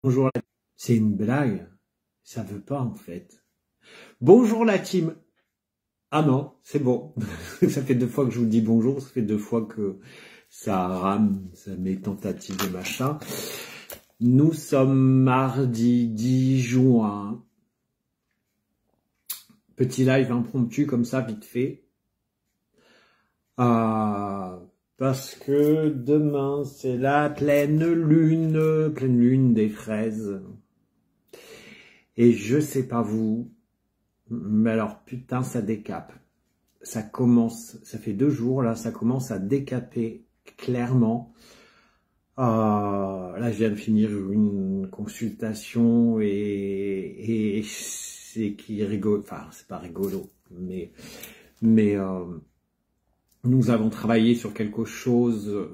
Bonjour, c'est une blague. Ça veut pas en fait. Bonjour la team. Ah non, c'est bon. Ça fait 2 fois que je vous dis bonjour. Ça fait 2 fois que ça rame, ça met tentative de machin. Nous sommes mardi 10 juin. Petit live impromptu comme ça, vite fait. Parce que demain, c'est la pleine lune des fraises. Et je sais pas vous, mais alors putain, ça décape. Ça commence, ça fait 2 jours là, ça commence à décaper clairement. Là, je viens de finir une consultation et c'est qui rigole, enfin c'est pas rigolo, mais nous avons travaillé sur quelque chose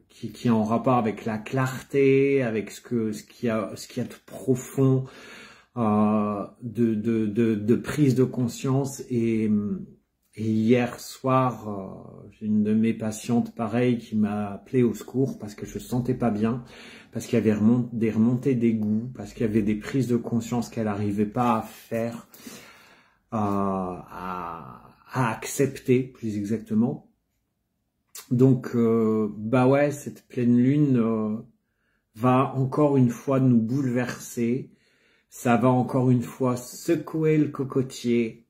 qui est en rapport avec la clarté, avec ce qu'il y a de profond, de prise de conscience. Et hier soir, j'ai une de mes patientes pareil qui m'a appelé au secours parce que je me sentais pas bien, parce qu'il y avait des remontées d'égout, parce qu'il y avait des prises de conscience qu'elle n'arrivait pas à faire, à accepter plus exactement. Donc, bah ouais, cette pleine lune va encore une fois nous bouleverser. Ça va encore une fois secouer le cocotier.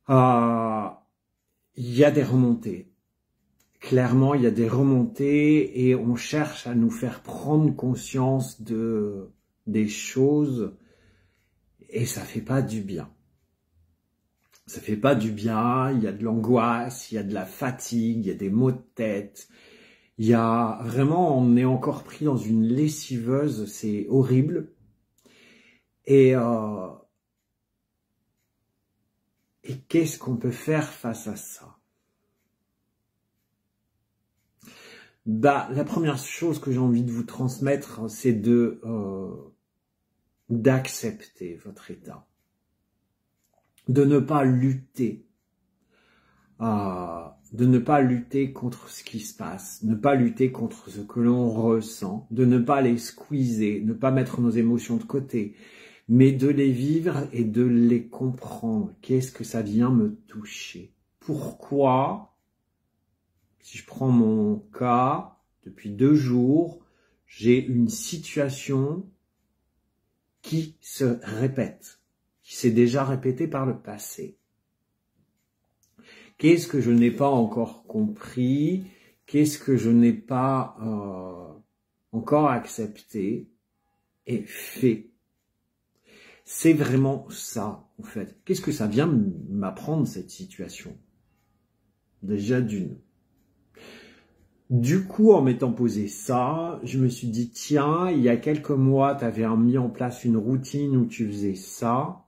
Il y a des remontées. Clairement, il y a des remontées et on cherche à nous faire prendre conscience des choses et ça fait pas du bien. Ça fait pas du bien, il y a de l'angoisse, il y a de la fatigue, il y a des maux de tête. Il y a vraiment, on est encore pris dans une lessiveuse, c'est horrible. Et qu'est-ce qu'on peut faire face à ça? Bah, la première chose que j'ai envie de vous transmettre, c'est d'accepter votre état. De ne pas lutter. De ne pas lutter contre ce qui se passe, ne pas lutter contre ce que l'on ressent, de ne pas les squeezer, ne pas mettre nos émotions de côté, mais de les vivre et de les comprendre. Qu'est-ce que ça vient me toucher? Pourquoi, si je prends mon cas, depuis 2 jours, j'ai une situation qui se répète, qui s'est déjà répétée par le passé. Qu'est-ce que je n'ai pas encore compris? Qu'est-ce que je n'ai pas encore accepté et fait? C'est vraiment ça, en fait. Qu'est-ce que ça vient m'apprendre, cette situation? Déjà d'une. Du coup, en m'étant posé ça, je me suis dit, tiens, il y a quelques mois, tu avais mis en place une routine où tu faisais ça.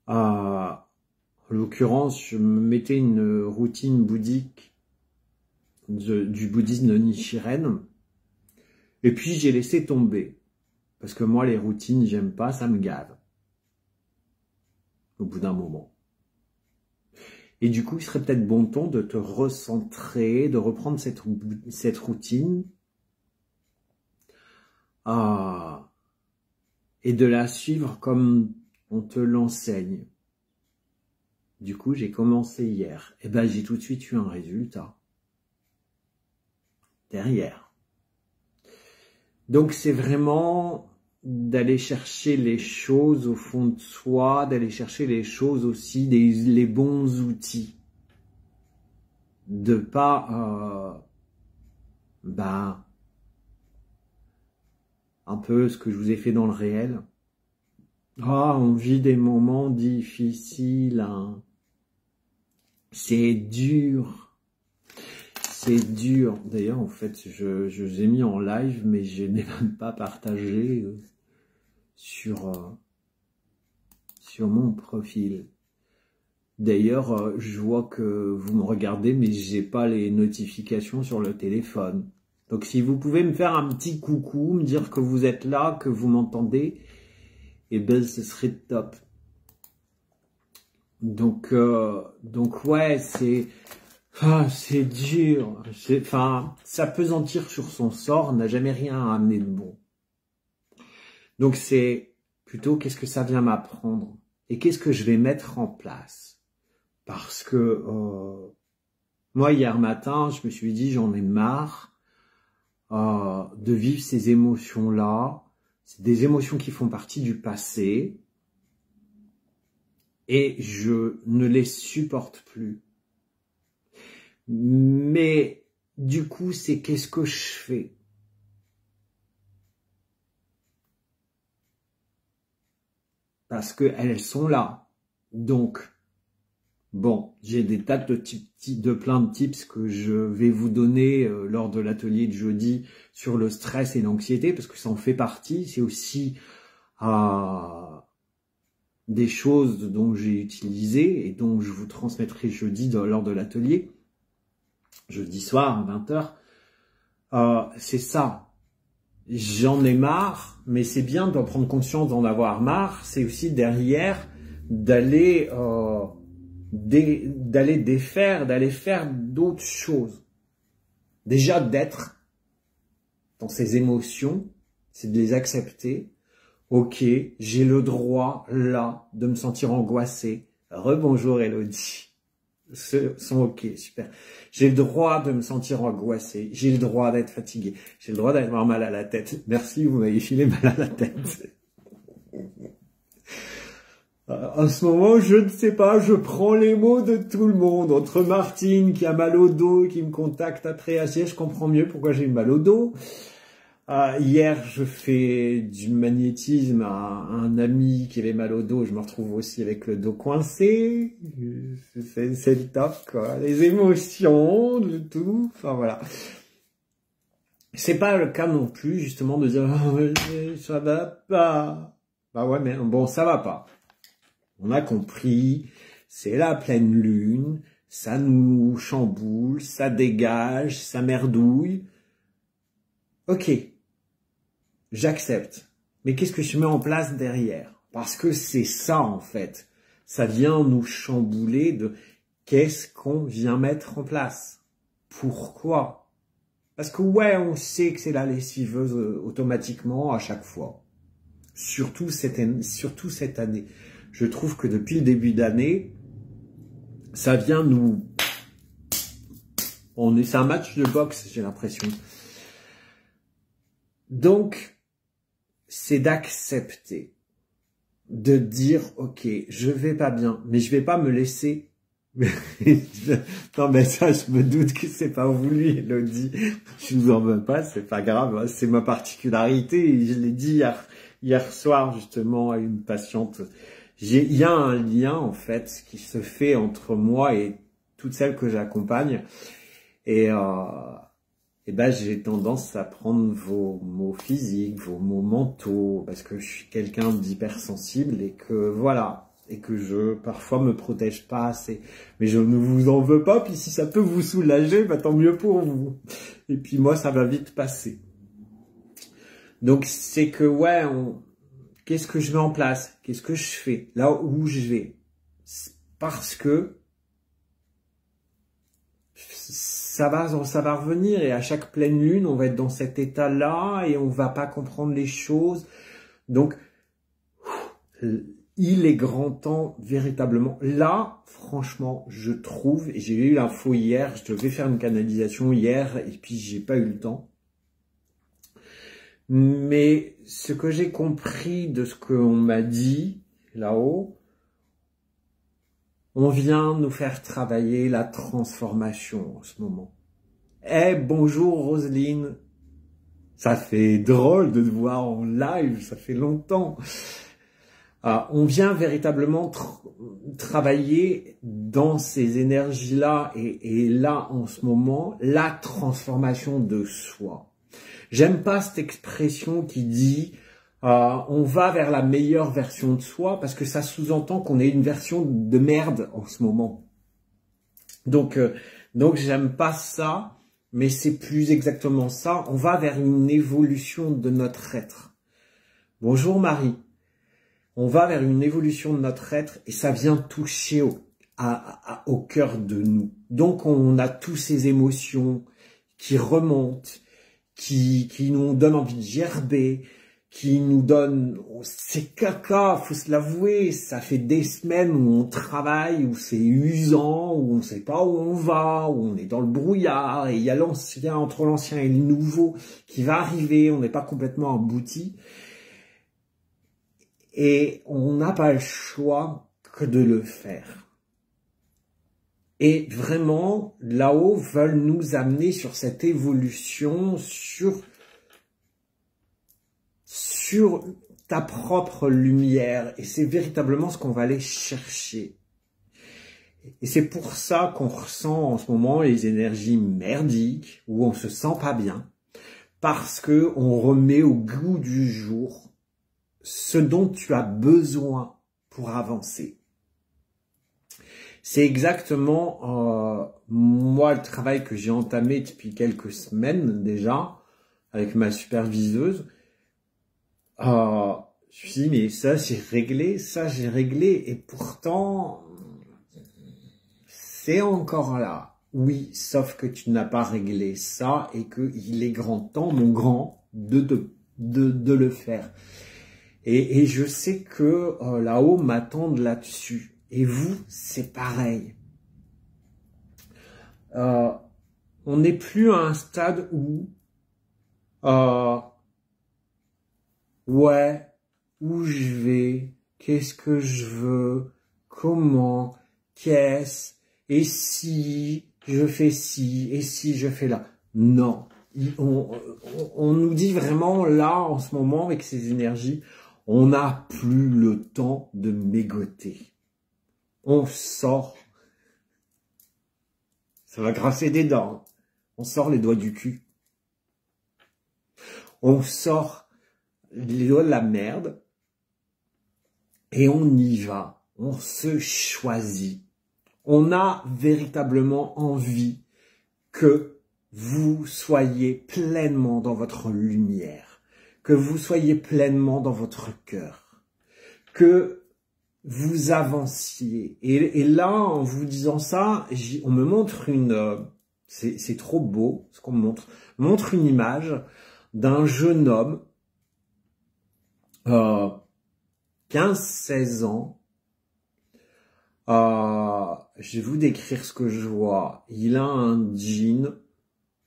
En l'occurrence, je me mettais une routine bouddhique du bouddhisme de Nichiren. Et puis, j'ai laissé tomber. Parce que moi, les routines, j'aime pas, ça me gave. Au bout d'un moment. Et du coup, il serait peut-être bon ton de te recentrer, de reprendre cette routine. Et de la suivre comme on te l'enseigne. Du coup, j'ai commencé hier. Et ben, j'ai tout de suite eu un résultat. Derrière. Donc, c'est vraiment d'aller chercher les choses au fond de soi, d'aller chercher les choses aussi, les bons outils. De pas, un peu ce que je vous ai fait dans le réel. On vit des moments difficiles, hein. C'est dur. C'est dur. D'ailleurs, en fait, je l'ai mis en live, mais je n'ai même pas partagé sur mon profil. D'ailleurs, je vois que vous me regardez, mais j'ai pas les notifications sur le téléphone. Donc, si vous pouvez me faire un petit coucou, me dire que vous êtes là, que vous m'entendez, eh ben, ce serait top. Donc ouais, c'est Ah, c'est dur. Enfin, s'appesantir sur son sort n'a jamais rien à amener de bon. Donc c'est plutôt qu'est-ce que ça vient m'apprendre et qu'est-ce que je vais mettre en place. Parce que moi, hier matin, je me suis dit, j'en ai marre de vivre ces émotions-là. C'est des émotions qui font partie du passé et je ne les supporte plus. Mais du coup, c'est qu'est-ce que je fais? Parce qu'elles sont là. Donc, bon, j'ai des tas de plein de tips que je vais vous donner lors de l'atelier de jeudi sur le stress et l'anxiété, parce que ça en fait partie. C'est aussi des choses dont j'ai utilisé et dont je vous transmettrai jeudi lors de l'atelier, jeudi soir à 20h. C'est ça. J'en ai marre, mais c'est bien d'en prendre conscience, d'en avoir marre. C'est aussi derrière d'aller défaire, d'aller faire d'autres choses. Déjà d'être dans ces émotions, c'est de les accepter. Ok, j'ai le droit là de me sentir angoissé. Rebonjour Elodie. Sont ok, super. J'ai le droit de me sentir angoissé. J'ai le droit d'être fatigué. J'ai le droit d'avoir mal à la tête. Merci, vous m'avez filé mal à la tête. En ce moment, je ne sais pas, je prends les mots de tout le monde. Entre Martine qui a mal au dos et qui me contacte après ACS, je comprends mieux pourquoi j'ai mal au dos. Hier, je fais du magnétisme à un ami qui avait mal au dos. Je me retrouve aussi avec le dos coincé. C'est le top, quoi. Les émotions, le tout. Enfin, voilà. C'est pas le cas non plus, justement, de dire oh, ça va pas. Bah ouais, mais bon, ça va pas. On a compris. C'est la pleine lune. Ça nous chamboule, ça dégage, ça merdouille. Ok. J'accepte. Mais qu'est-ce que je mets en place derrière? Parce que c'est ça, en fait. Ça vient nous chambouler de qu'est-ce qu'on vient mettre en place? Pourquoi? Parce que ouais, on sait que c'est la lessiveuse automatiquement à chaque fois. Surtout cette année. Je trouve que depuis le début d'année, ça vient nous... C'est un match de boxe, j'ai l'impression. Donc, c'est d'accepter, de dire, ok, je vais pas bien, mais je vais pas me laisser. Non, mais ça, je me doute que c'est pas voulu, Elodie. Je vous en veux pas, c'est pas grave, c'est ma particularité. Et je l'ai dit hier soir, justement, à une patiente. Il y a un lien, en fait, qui se fait entre moi et toutes celles que j'accompagne. Et ben, j'ai tendance à prendre vos mots physiques, vos mots mentaux, parce que je suis quelqu'un d'hypersensible et que voilà, et que je parfois me protège pas assez. Mais je ne vous en veux pas, puis si ça peut vous soulager, bah, tant mieux pour vous. Et puis moi, ça va vite passer. Donc c'est que ouais, qu'est-ce que je mets en place? Qu'est-ce que je fais? Là où je vais? Parce que ça va revenir et à chaque pleine lune, on va être dans cet état-là et on va pas comprendre les choses. Donc, il est grand temps véritablement. Là, franchement, je trouve, et j'ai eu l'info hier, je devais faire une canalisation hier et puis j'ai pas eu le temps. Mais ce que j'ai compris de ce qu'on m'a dit là-haut, on vient nous faire travailler la transformation en ce moment. Eh, bonjour Roselyne. Ça fait drôle de te voir en live, ça fait longtemps. On vient véritablement travailler dans ces énergies-là et là, en ce moment, la transformation de soi. J'aime pas cette expression qui dit on va vers la meilleure version de soi parce que ça sous-entend qu'on est une version de merde en ce moment. Donc j'aime pas ça, mais c'est plus exactement ça. On va vers une évolution de notre être. Bonjour Marie. On va vers une évolution de notre être et ça vient toucher au cœur de nous. Donc on a tous ces émotions qui remontent, qui nous donnent envie de gerber, qui nous donnent, c'est caca, faut se l'avouer, ça fait des semaines où on travaille, où c'est usant, où on sait pas où on va, où on est dans le brouillard, et il y a l'ancien, entre l'ancien et le nouveau qui va arriver, on n'est pas complètement abouti, et on n'a pas le choix que de le faire. Et vraiment, là-haut, veulent nous amener sur cette évolution, sur ta propre lumière. Et c'est véritablement ce qu'on va aller chercher. Et c'est pour ça qu'on ressent en ce moment les énergies merdiques, où on se sent pas bien, parce que on remet au goût du jour ce dont tu as besoin pour avancer. C'est exactement moi le travail que j'ai entamé depuis quelques semaines déjà avec ma superviseuse. Je me suis dit mais ça j'ai réglé et pourtant c'est encore là. Oui, sauf que tu n'as pas réglé ça et qu'il est grand temps, mon grand, de le faire. Et je sais que là-haut m'attendent là-dessus. Et vous, c'est pareil. On n'est plus à un stade où, ouais, où je vais, qu'est-ce que je veux, comment, qu'est-ce, et si je fais ci, et si je fais là. Non, on nous dit vraiment là, en ce moment, avec ces énergies, on n'a plus le temps de mégoter. On sort, ça va grasser des dents, on sort les doigts du cul. On sort les doigts de la merde et on y va, on se choisit. On a véritablement envie que vous soyez pleinement dans votre lumière, que vous soyez pleinement dans votre cœur, que vous avanciez. Et là, en vous disant ça, on me montre une... c'est trop beau ce qu'on me montre. On montre une image d'un jeune homme, 15-16 ans. Je vais vous décrire ce que je vois. Il a un jean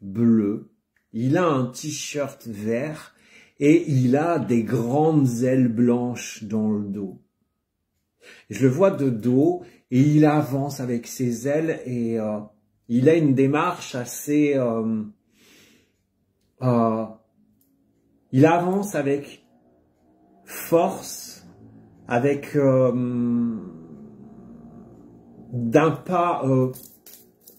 bleu, il a un t-shirt vert et il a des grandes ailes blanches dans le dos. Je le vois de dos et il avance avec ses ailes et il a une démarche assez... il avance avec force, avec d'un pas,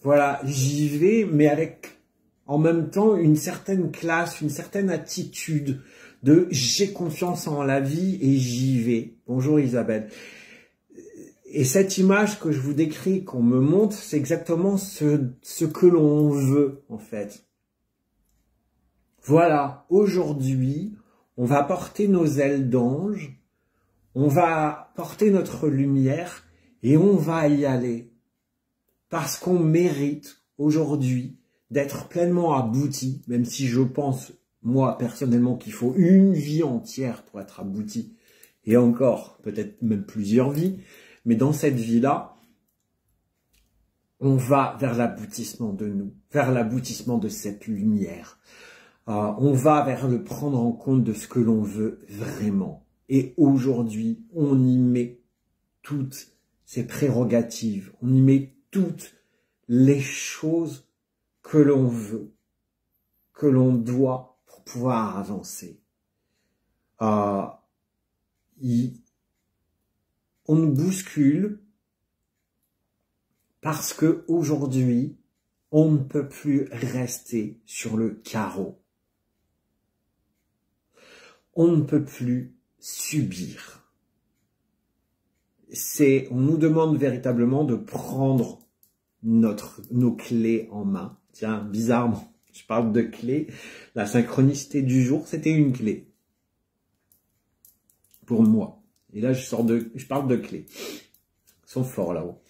voilà, j'y vais, mais avec en même temps une certaine classe, une certaine attitude de j'ai confiance en la vie et j'y vais. Bonjour Isabelle. Et cette image que je vous décris, qu'on me montre, c'est exactement ce que l'on veut, en fait. Voilà, aujourd'hui, on va porter nos ailes d'ange, on va porter notre lumière et on va y aller. Parce qu'on mérite aujourd'hui d'être pleinement abouti, même si je pense, moi, personnellement, qu'il faut une vie entière pour être abouti. Et encore, peut-être même plusieurs vies. Mais dans cette vie-là, on va vers l'aboutissement de nous, vers l'aboutissement de cette lumière. On va vers le prendre en compte de ce que l'on veut vraiment. Et aujourd'hui, on y met toutes ces prérogatives, on y met toutes les choses que l'on veut, que l'on doit pour pouvoir avancer. On nous bouscule parce que aujourd'hui, on ne peut plus rester sur le carreau. On ne peut plus subir. On nous demande véritablement de prendre nos clés en main. Tiens, bizarrement, je parle de clés. La synchronicité du jour, c'était une clé. Pour moi. Et là, je parle de clés. Ils sont forts là-haut.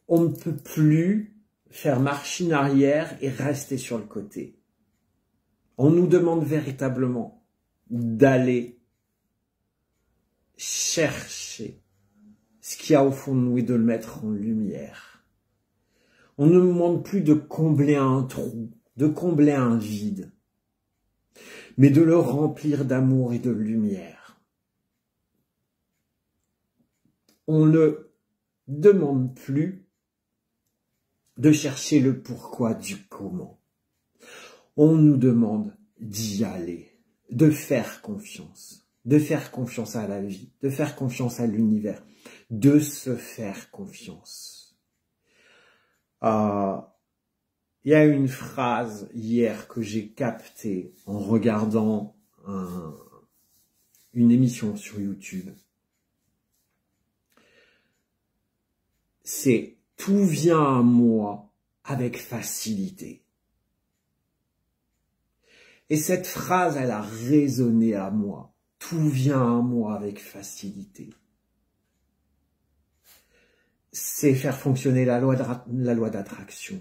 on ne peut plus faire machine arrière et rester sur le côté. On nous demande véritablement d'aller chercher ce qu'il y a au fond de nous et de le mettre en lumière. On ne nous demande plus de combler un trou, de combler un vide, mais de le remplir d'amour et de lumière. On ne demande plus de chercher le pourquoi du comment. On nous demande d'y aller, de faire confiance à la vie, de faire confiance à l'univers, de se faire confiance. Il y a une phrase hier que j'ai captée en regardant une émission sur YouTube. C'est « tout vient à moi avec facilité ». Et cette phrase, elle a résonné à moi. Tout vient à moi avec facilité. C'est faire fonctionner la loi d'attraction.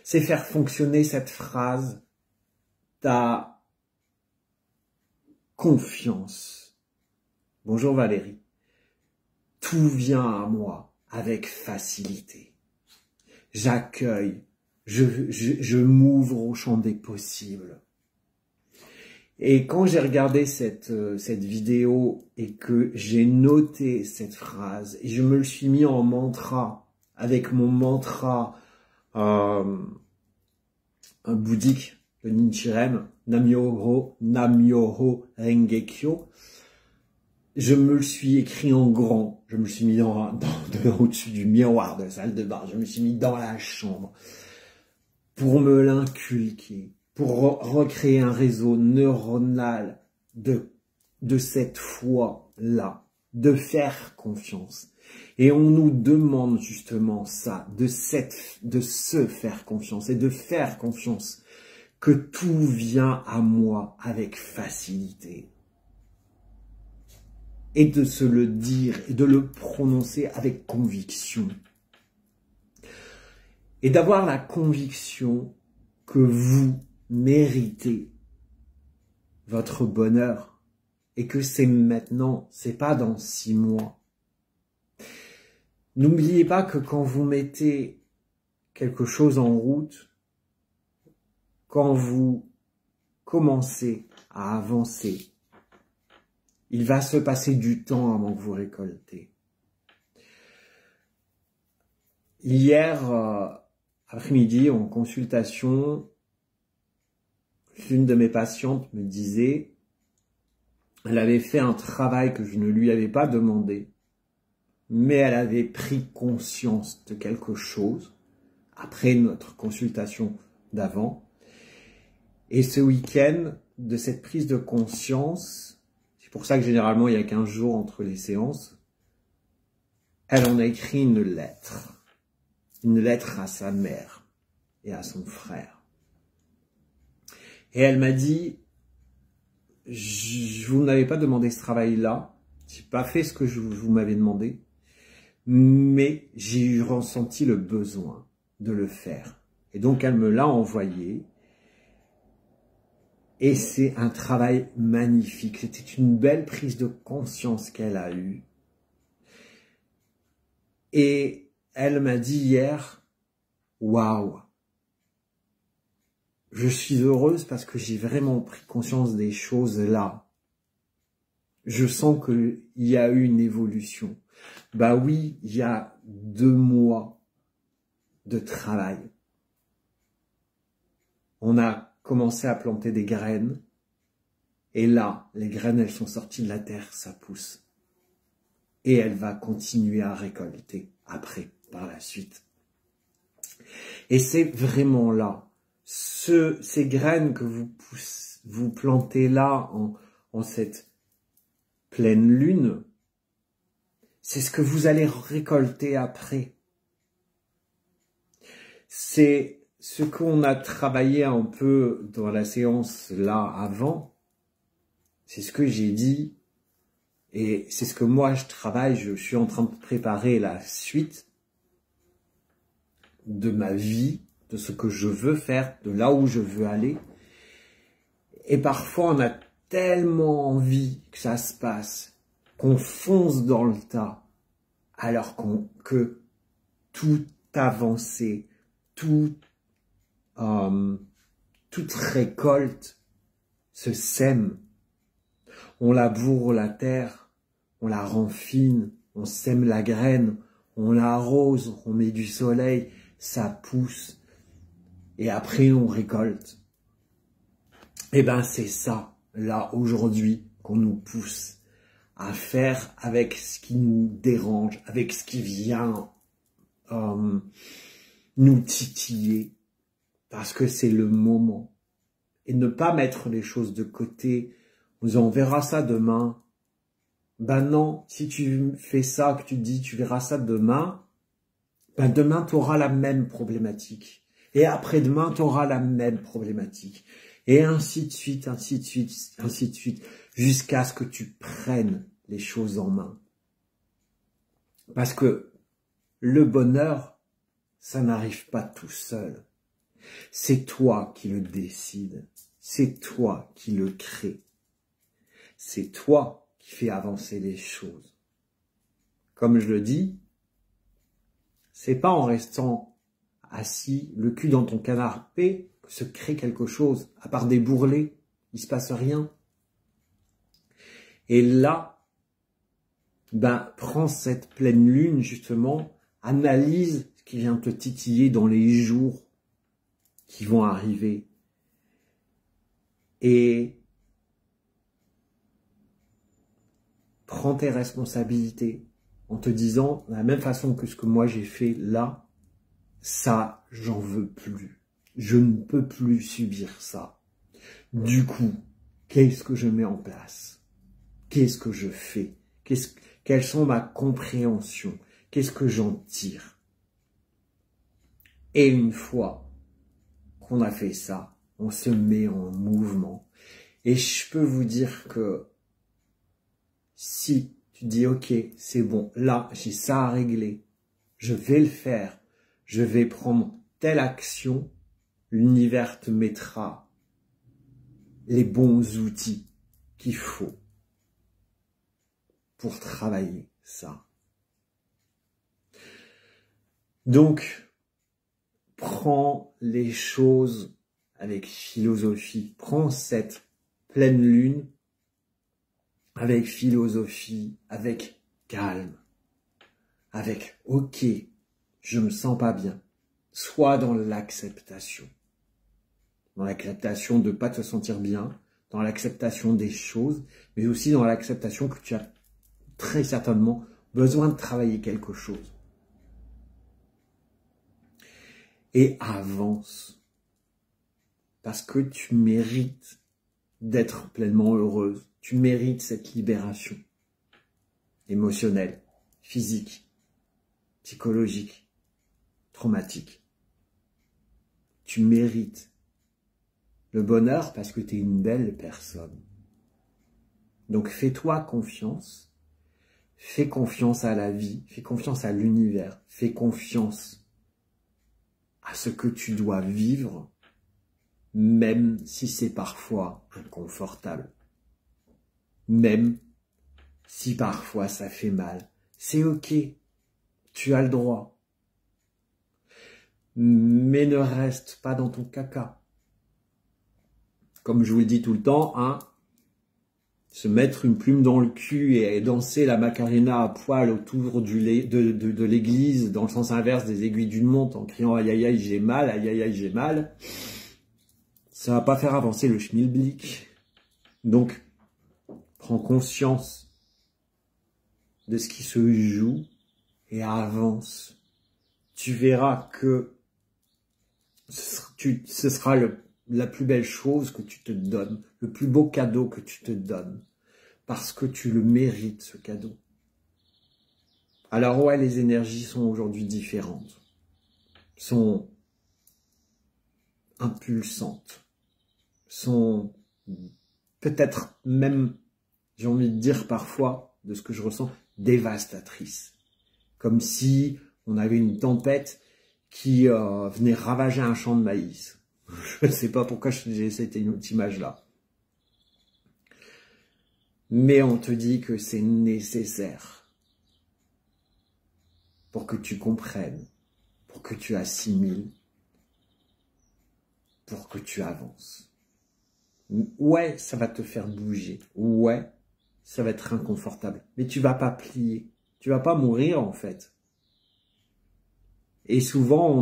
C'est faire fonctionner cette phrase « ta confiance ». Bonjour Valérie. Tout vient à moi avec facilité. J'accueille, je m'ouvre au champ des possibles. Et quand j'ai regardé cette vidéo et que j'ai noté cette phrase, et je me le suis mis en mantra, avec mon mantra bouddhique, le Nichiren, Nam-myoho Renge-kyo, je me le suis écrit en grand, je me suis mis au-dessus du miroir de la salle de bain, je me suis mis dans la chambre pour me l'inculquer, pour recréer un réseau neuronal de cette foi-là, de faire confiance. Et on nous demande justement ça, de se faire confiance et de faire confiance que tout vient à moi avec facilité. Et de se le dire et de le prononcer avec conviction. Et d'avoir la conviction que vous méritez votre bonheur et que c'est maintenant, c'est pas dans 6 mois. N'oubliez pas que quand vous mettez quelque chose en route, quand vous commencez à avancer, il va se passer du temps avant que vous récoltez. Hier après-midi, en consultation, l'une de mes patientes me disait, elle avait fait un travail que je ne lui avais pas demandé, mais elle avait pris conscience de quelque chose après notre consultation d'avant. Et ce week-end, de cette prise de conscience, c'est pour ça que généralement il y a 15 jours entre les séances, elle en a écrit une lettre à sa mère et à son frère. Et elle m'a dit, je vous n'avez pas demandé ce travail-là, j'ai pas fait ce que vous m'avez demandé, mais j'ai ressenti le besoin de le faire. Et donc elle me l'a envoyé. Et c'est un travail magnifique. C'était une belle prise de conscience qu'elle a eue. Et elle m'a dit hier, waouh, je suis heureuse parce que j'ai vraiment pris conscience des choses là. Je sens qu'il y a eu une évolution. Bah oui, il y a 2 mois de travail. On a commencé à planter des graines. Et là, les graines, elles sont sorties de la terre, ça pousse. Et elle va continuer à récolter après, par la suite. Et c'est vraiment là, ces graines que vous plantez là en cette pleine lune, c'est ce que vous allez récolter après. C'est ce qu'on a travaillé un peu dans la séance là avant. C'est ce que j'ai dit. Et c'est ce que moi je travaille. Je suis en train de préparer la suite. de ma vie, de ce que je veux faire, de là où je veux aller. Et parfois, on a tellement envie que ça se passe, qu'on fonce dans le tas, alors que toute avancée, toute récolte se sème. On laboure la terre, on la rend fine, on sème la graine, on l'arrose, on met du soleil, ça pousse, et après on récolte. Et ben c'est ça, là, aujourd'hui, qu'on nous pousse à faire avec ce qui nous dérange, avec ce qui vient nous titiller, parce que c'est le moment. Et ne pas mettre les choses de côté, on verra ça demain. Ben non, si tu fais ça, que tu te dis tu verras ça demain, ben demain tu auras la même problématique. Et après-demain tu auras la même problématique. Et ainsi de suite, ainsi de suite, ainsi de suite, jusqu'à ce que tu prennes les choses en main. Parce que le bonheur, ça n'arrive pas tout seul. C'est toi qui le décides. C'est toi qui le crée. C'est toi qui fais avancer les choses. Comme je le dis, c'est pas en restant assis, le cul dans ton canapé, que se crée quelque chose. À part des bourrelets, il se passe rien. Et là, ben, prends cette pleine lune, justement, analyse ce qui vient te titiller dans les jours qui vont arriver. Et prends tes responsabilités en te disant, de la même façon que ce que moi j'ai fait là, ça, j'en veux plus. Je ne peux plus subir ça. Du coup, qu'est-ce que je mets en place? Qu'est-ce que je fais? Quelles sont ma compréhension? Qu'est-ce que j'en tire? Et une fois qu'on a fait ça, on se met en mouvement. Et je peux vous dire que si tu dis, ok, c'est bon, là, j'ai ça à régler, je vais le faire, je vais prendre telle action, l'univers te mettra les bons outils qu'il faut pour travailler ça. Donc, prends les choses avec philosophie. Prends cette pleine lune avec philosophie, avec calme, avec « ok, je me sens pas bien ». Sois dans l'acceptation. Dans l'acceptation de ne pas te sentir bien, dans l'acceptation des choses, mais aussi dans l'acceptation que tu as très certainement besoin de travailler quelque chose. Et avance. Parce que tu mérites d'être pleinement heureuse. Tu mérites cette libération émotionnelle, physique, psychologique, traumatique. Tu mérites le bonheur parce que tu es une belle personne. Donc fais-toi confiance. Fais confiance à la vie. Fais confiance à l'univers. Fais confiance à ce que tu dois vivre, même si c'est parfois inconfortable. Même si parfois ça fait mal. C'est ok. Tu as le droit. Mais ne reste pas dans ton caca. Comme je vous le dis tout le temps, hein, se mettre une plume dans le cul et danser la Macarena à poil autour de l'église dans le sens inverse des aiguilles d'une montre en criant aïe aïe aïe j'ai mal, aïe aïe aïe j'ai mal, ça va pas faire avancer le schmilblick. Donc, prends conscience de ce qui se joue et avance. Tu verras que ce sera la plus belle chose que tu te donnes, le plus beau cadeau que tu te donnes, parce que tu le mérites, ce cadeau. Alors ouais, les énergies sont aujourd'hui différentes, sont impulsantes, sont peut-être même, j'ai envie de dire parfois, de ce que je ressens, dévastatrices. Comme si on avait une tempête qui venait ravager un champ de maïs. Je ne sais pas pourquoi j'ai cette image-là. Mais on te dit que c'est nécessaire pour que tu comprennes, pour que tu assimiles, pour que tu avances. Ouais, ça va te faire bouger. Ouais, ça va être inconfortable. Mais tu vas pas plier. Tu vas pas mourir, en fait. Et souvent, on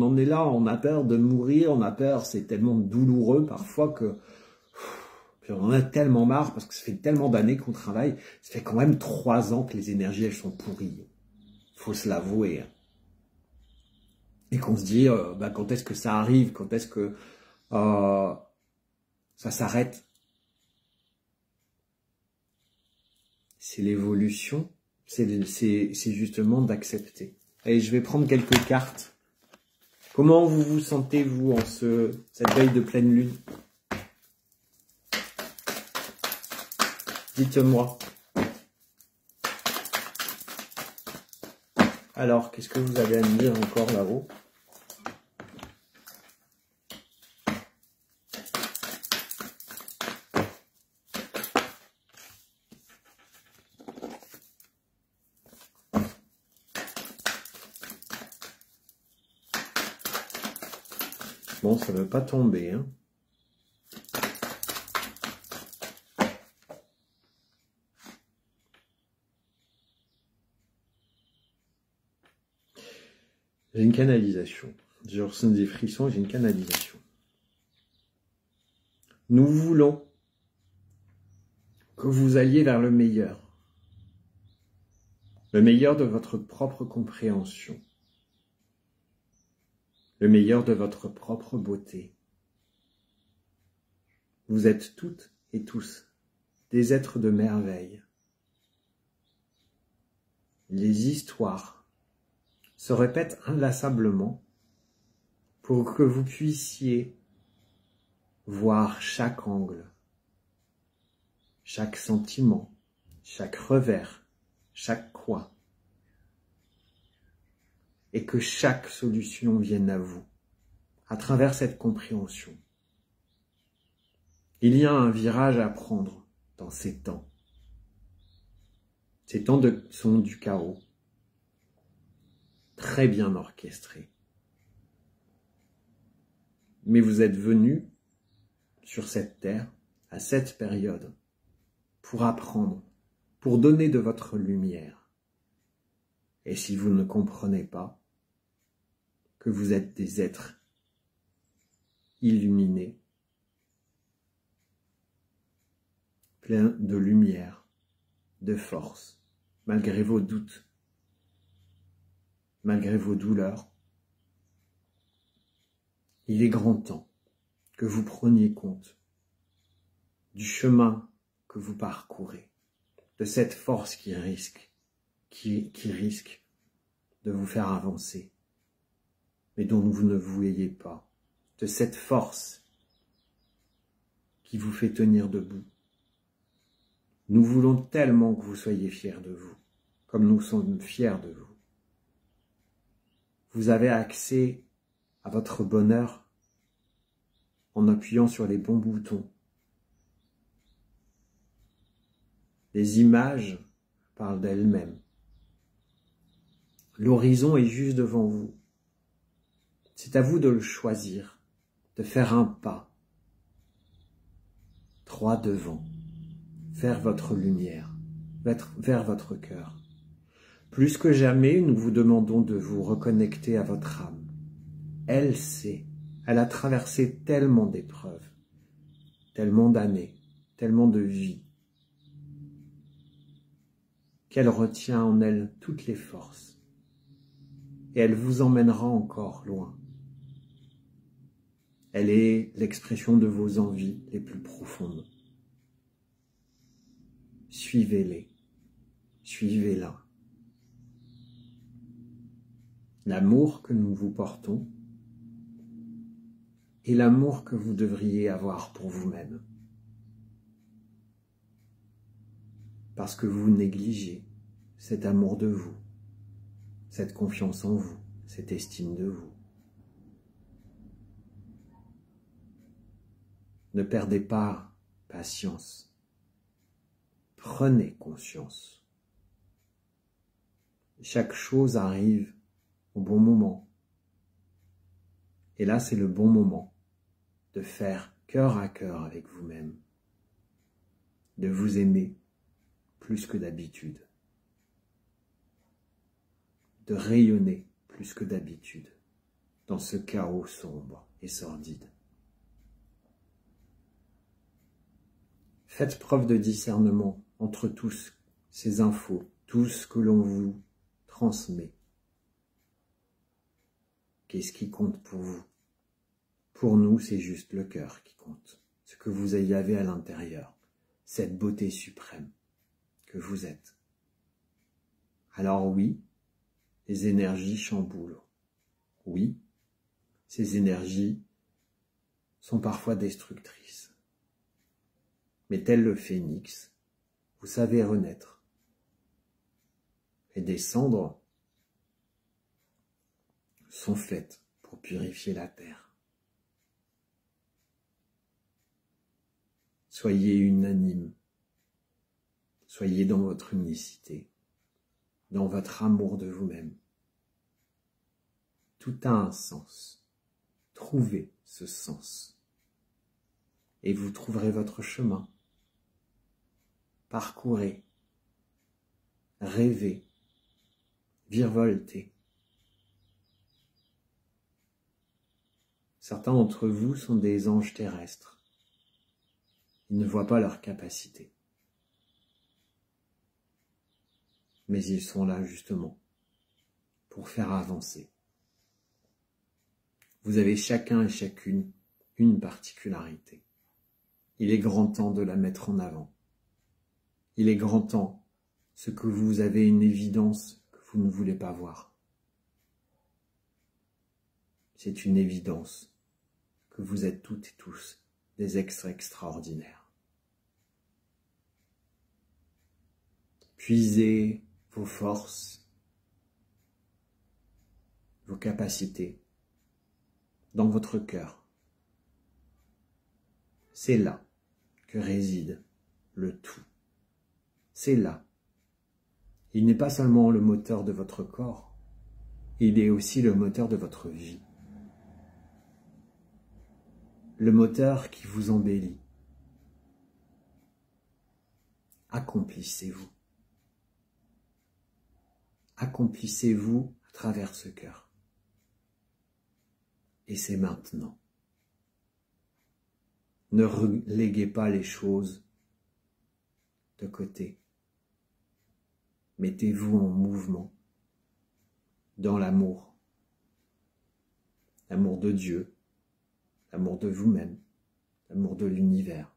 en est là, on a peur de mourir, on a peur, c'est tellement douloureux parfois que puis on en a tellement marre parce que ça fait tellement d'années qu'on travaille. Ça fait quand même 3 ans que les énergies, elles sont pourries. Faut se l'avouer. Et qu'on se dit, quand est-ce que ça arrive? Quand est-ce que ça s'arrête? C'est l'évolution. C'est justement d'accepter. Et je vais prendre quelques cartes. Comment vous vous sentez, vous, en cette veille de pleine lune? Dites-moi. Alors, qu'est-ce que vous avez à me dire encore là-haut? Bon, ça ne veut pas tomber, hein. J'ai une canalisation. Je ressens des frissons, j'ai une canalisation. Nous voulons que vous alliez vers le meilleur. Le meilleur de votre propre compréhension. Le meilleur de votre propre beauté. Vous êtes toutes et tous des êtres de merveille. Les histoires se répètent inlassablement pour que vous puissiez voir chaque angle, chaque sentiment, chaque revers, chaque coin, et que chaque solution vienne à vous, à travers cette compréhension. Il y a un virage à prendre dans ces temps. Ces temps sont du chaos, très bien orchestrés. Mais vous êtes venus sur cette terre, à cette période, pour apprendre, pour donner de votre lumière. Et si vous ne comprenez pas que vous êtes des êtres illuminés, pleins de lumière, de force, malgré vos doutes, malgré vos douleurs, il est grand temps que vous preniez compte du chemin que vous parcourez, de cette force qui risque de vous faire avancer, mais dont vous ne voyez pas, de cette force qui vous fait tenir debout. Nous voulons tellement que vous soyez fiers de vous, comme nous sommes fiers de vous. Vous avez accès à votre bonheur en appuyant sur les bons boutons. Les images parlent d'elles-mêmes. L'horizon est juste devant vous. C'est à vous de le choisir, de faire un pas, 3 devant, vers votre lumière, vers votre cœur. Plus que jamais, nous vous demandons de vous reconnecter à votre âme. Elle sait, elle a traversé tellement d'épreuves, tellement d'années, tellement de vies, qu'elle retient en elle toutes les forces. Et elle vous emmènera encore loin. Elle est l'expression de vos envies les plus profondes. Suivez-les, suivez-la. L'amour que nous vous portons et l'amour que vous devriez avoir pour vous-même. Parce que vous négligez cet amour de vous, cette confiance en vous, cette estime de vous. Ne perdez pas patience. Prenez conscience. Chaque chose arrive au bon moment. Et là, c'est le bon moment de faire cœur à cœur avec vous-même, de vous aimer plus que d'habitude, de rayonner plus que d'habitude dans ce chaos sombre et sordide. Faites preuve de discernement entre tous ces infos, tout ce que l'on vous transmet. Qu'est-ce qui compte pour vous? Pour nous, c'est juste le cœur qui compte. Ce que vous y avez à l'intérieur, cette beauté suprême que vous êtes. Alors oui, les énergies chamboulent. Oui, ces énergies sont parfois destructrices. Mais tel le phénix, vous savez renaître. Et des cendres sont faites pour purifier la terre. Soyez unanime. Soyez dans votre unicité, dans votre amour de vous-même. Tout a un sens. Trouvez ce sens. Et vous trouverez votre chemin. Parcourez, rêvez, virevoltez. Certains d'entre vous sont des anges terrestres. Ils ne voient pas leur capacité. Mais ils sont là justement pour faire avancer. Vous avez chacun et chacune une particularité. Il est grand temps de la mettre en avant. Il est grand temps, ce que vous avez une évidence que vous ne voulez pas voir. C'est une évidence que vous êtes toutes et tous des êtres extraordinaires. Puisez vos forces, vos capacités dans votre cœur. C'est là que réside le tout. C'est là. Il n'est pas seulement le moteur de votre corps, il est aussi le moteur de votre vie. Le moteur qui vous embellit. Accomplissez-vous. Accomplissez-vous à travers ce cœur. Et c'est maintenant. Ne reléguez pas les choses de côté. Mettez-vous en mouvement dans l'amour. L'amour de Dieu, l'amour de vous-même, l'amour de l'univers.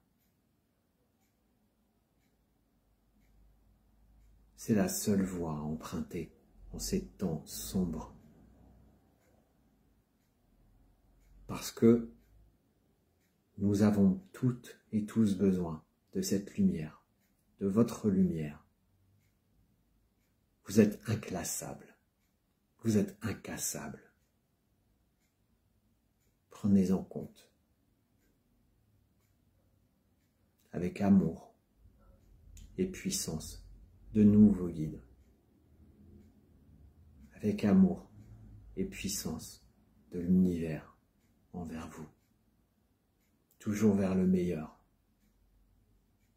C'est la seule voie à emprunter en ces temps sombres. Parce que nous avons toutes et tous besoin de cette lumière, de votre lumière. Vous êtes inclassables, vous êtes incassables. Prenez en compte, avec amour et puissance, de nouveaux guides. Avec amour et puissance de l'univers envers vous. Toujours vers le meilleur.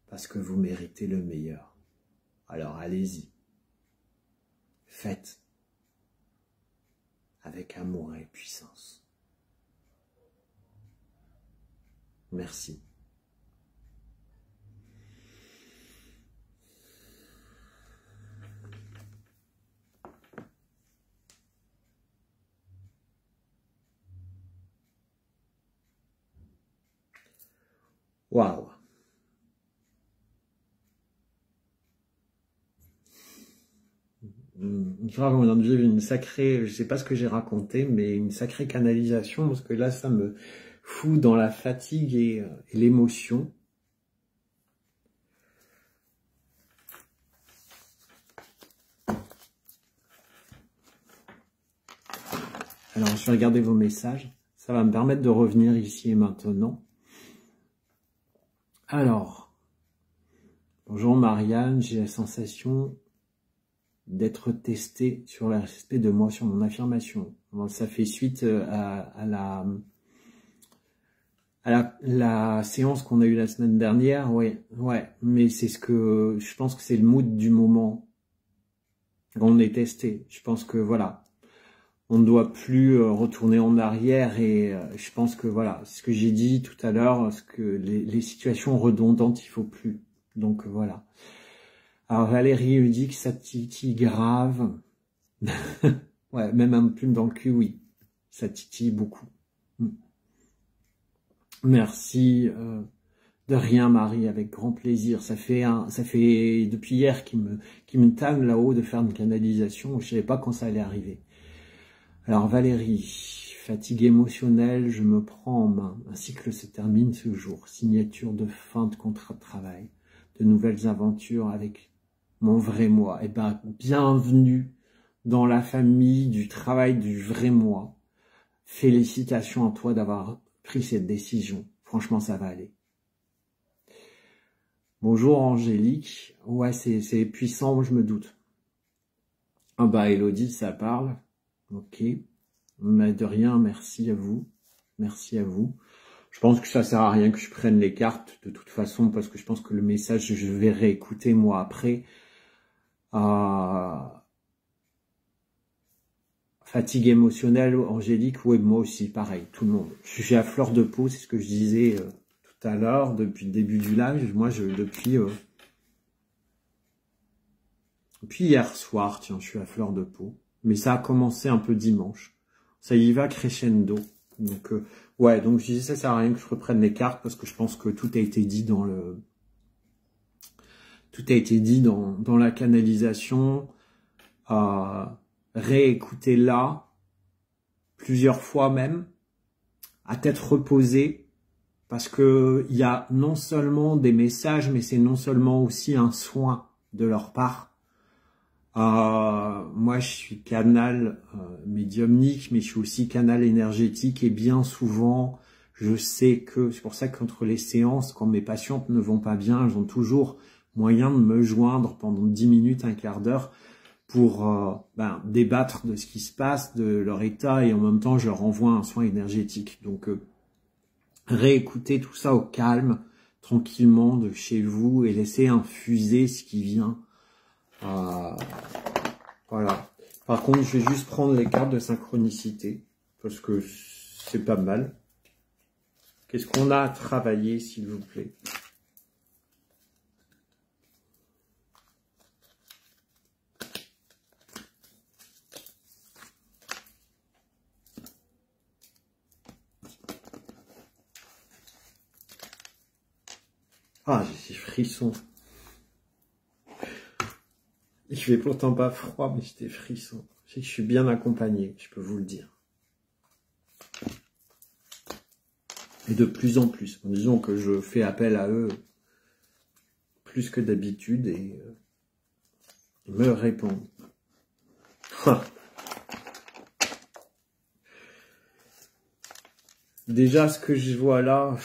Parce que vous méritez le meilleur. Alors allez-y. Faites avec amour et puissance. Merci. Waouh! Je crois qu'on vient de vivre une sacrée, je sais pas ce que j'ai raconté, mais une sacrée canalisation, parce que là, ça me fout dans la fatigue et l'émotion. Alors, je vais regarder vos messages. Ça va me permettre de revenir ici et maintenant. Alors, bonjour Marianne, j'ai la sensation d'être testé sur le respect de moi, sur mon affirmation. Bon, ça fait suite à la séance qu'on a eue la semaine dernière, ouais, mais c'est ce que, je pense que c'est le mood du moment. On est testé. Je pense que voilà, on ne doit plus retourner en arrière et je pense que voilà, c'est ce que j'ai dit tout à l'heure, ce que les situations redondantes, il faut plus. Donc voilà. Alors Valérie me dit que ça titille grave. Ouais, même un plume dans le cul, oui, ça titille beaucoup. Merci. De rien, Marie, avec grand plaisir. Ça fait depuis hier qui me tanne là-haut de faire une canalisation. Je savais pas quand ça allait arriver. Alors Valérie, fatigue émotionnelle, je me prends en main. Un cycle se termine ce jour. Signature de fin de contrat de travail, de nouvelles aventures avec mon vrai moi. Eh ben, bienvenue dans la famille du travail du vrai moi. Félicitations à toi d'avoir pris cette décision. Franchement, ça va aller. Bonjour Angélique. Ouais, c'est puissant, je me doute. Ah bah Elodie, ça parle. Ok. Mais de rien, merci à vous. Merci à vous. Je pense que ça sert à rien que je prenne les cartes de toute façon parce que je pense que le message, je vais réécouter moi après. Fatigue émotionnelle, Angélique, oui, moi aussi, pareil, tout le monde. Je suis à fleur de peau, c'est ce que je disais tout à l'heure, depuis le début du live. Moi, depuis hier soir, tiens, je suis à fleur de peau. Mais ça a commencé un peu dimanche. Ça y va crescendo. Donc, ouais, donc je disais, ça sert à rien que je reprenne les cartes parce que je pense que tout a été dit dans la canalisation. Réécoutez-la plusieurs fois même, à tête reposée, parce que il y a non seulement des messages, mais c'est non seulement aussi un soin de leur part. Moi, je suis canal médiumnique, mais je suis aussi canal énergétique et bien souvent, je sais que c'est pour ça qu'entre les séances, quand mes patientes ne vont pas bien, elles ont toujours moyen de me joindre pendant 10 minutes, un quart d'heure pour débattre de ce qui se passe, de leur état et en même temps, je leur envoie un soin énergétique. Donc, réécoutez tout ça au calme, tranquillement de chez vous et laissez infuser ce qui vient. Voilà. Par contre, je vais juste prendre les cartes de synchronicité parce que c'est pas mal. Qu'est-ce qu'on a à travailler, s'il vous plaît? Ah, j'ai des frissons. Il fait pourtant pas froid, mais j'ai des frissons. Je suis bien accompagné, je peux vous le dire. Et de plus en plus. Disons que je fais appel à eux plus que d'habitude et ils me répondent. Déjà, ce que je vois là,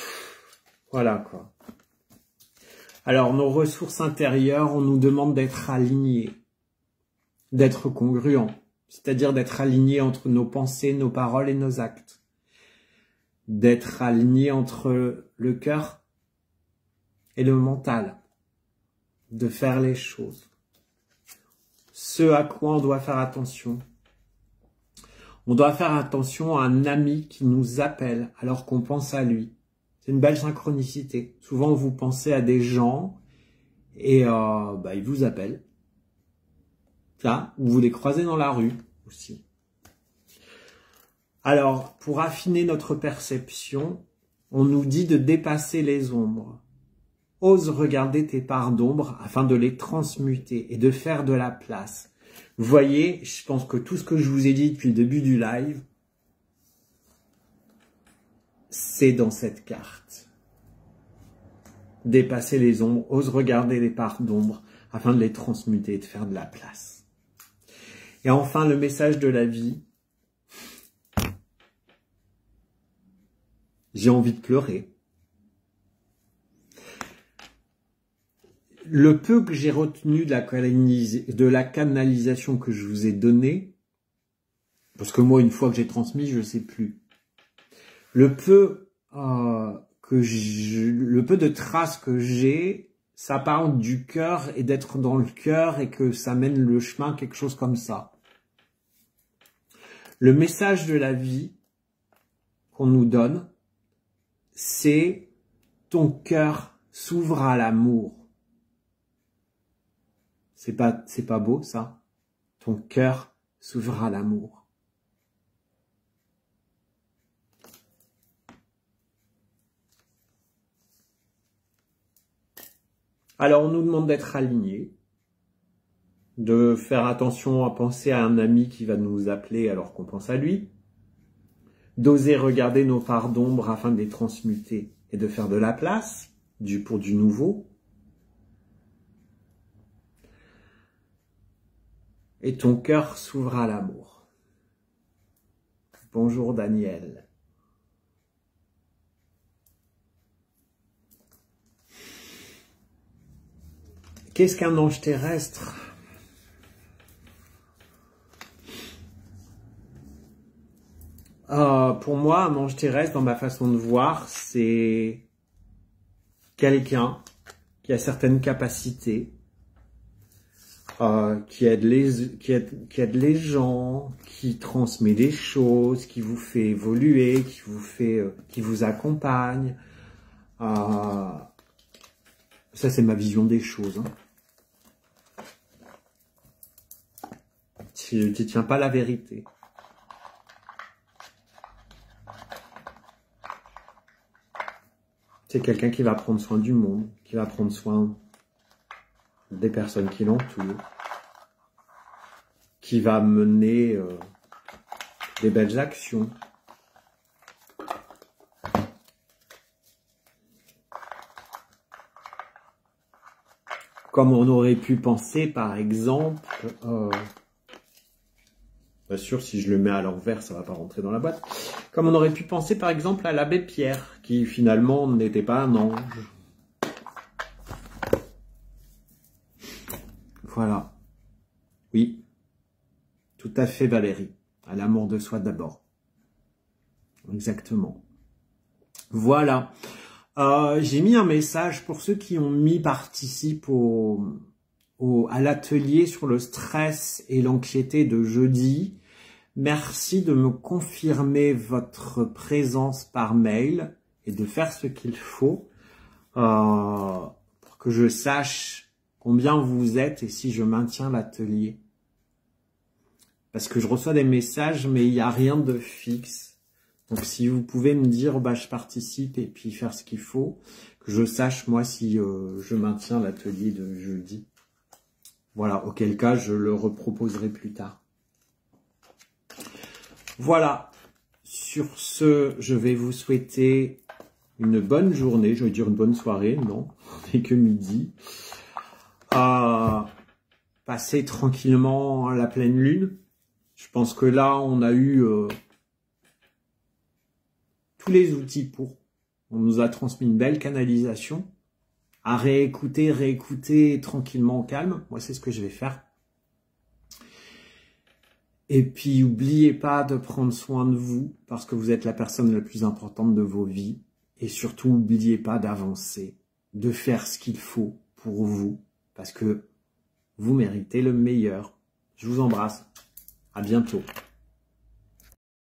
voilà quoi. Alors, nos ressources intérieures, on nous demande d'être alignés, d'être congruents, c'est-à-dire d'être alignés entre nos pensées, nos paroles et nos actes, d'être alignés entre le cœur et le mental, de faire les choses. Ce à quoi on doit faire attention. On doit faire attention à un ami qui nous appelle alors qu'on pense à lui. C'est une belle synchronicité. Souvent, vous pensez à des gens et ils vous appellent. Ça, vous les croisez dans la rue aussi. Alors, pour affiner notre perception, on nous dit de dépasser les ombres. Ose regarder tes parts d'ombre afin de les transmuter et de faire de la place. Vous voyez, je pense que tout ce que je vous ai dit depuis le début du live, c'est dans cette carte. Dépasser les ombres, ose regarder les parts d'ombre afin de les transmuter et de faire de la place. Et enfin, le message de la vie. J'ai envie de pleurer. Le peu que j'ai retenu de la canalisation que je vous ai donnée, parce que moi, une fois que j'ai transmis, je ne sais plus. Le peu de traces que j'ai, ça parle du cœur et d'être dans le cœur et que ça mène le chemin, quelque chose comme ça. Le message de la vie qu'on nous donne, c'est ton cœur s'ouvre à l'amour. C'est pas beau, ça? Ton cœur s'ouvre à l'amour. Alors, on nous demande d'être alignés, de faire attention à penser à un ami qui va nous appeler alors qu'on pense à lui, d'oser regarder nos parts d'ombre afin de les transmuter et de faire de la place pour du nouveau. Et ton cœur s'ouvre à l'amour. Bonjour Daniel. Qu'est-ce qu'un ange terrestre? Pour moi, un ange terrestre, dans ma façon de voir, c'est quelqu'un qui a certaines capacités, qui aide les gens, qui transmet des choses, qui vous fait évoluer, qui vous accompagne. Ça, c'est ma vision des choses. Je ne détiens pas la vérité. C'est quelqu'un qui va prendre soin du monde, qui va prendre soin des personnes qui l'entourent, qui va mener des belles actions. Comme on aurait pu penser, par exemple, bien sûr, si je le mets à l'envers, ça va pas rentrer dans la boîte. Comme on aurait pu penser, par exemple, à l'abbé Pierre, qui finalement n'était pas un ange. Voilà. Oui, tout à fait Valérie. À l'amour de soi d'abord. Exactement. Voilà. J'ai mis un message pour ceux qui participent à l'atelier sur le stress et l'anxiété de jeudi. Merci de me confirmer votre présence par mail et de faire ce qu'il faut pour que je sache combien vous êtes et si je maintiens l'atelier. Parce que je reçois des messages, mais il n'y a rien de fixe. Donc si vous pouvez me dire, bah, je participe et puis faire ce qu'il faut, que je sache moi si je maintiens l'atelier de jeudi. Voilà, auquel cas je le reproposerai plus tard. Voilà, sur ce, je vais vous souhaiter une bonne journée, je vais dire une bonne soirée, non, on n'est que midi. Passez tranquillement la pleine lune. Je pense que là, on a eu tous les outils pour. On nous a transmis une belle canalisation. À réécouter tranquillement au calme. Moi, c'est ce que je vais faire. Et puis, n'oubliez pas de prendre soin de vous, parce que vous êtes la personne la plus importante de vos vies. Et surtout, n'oubliez pas d'avancer, de faire ce qu'il faut pour vous, parce que vous méritez le meilleur. Je vous embrasse. À bientôt.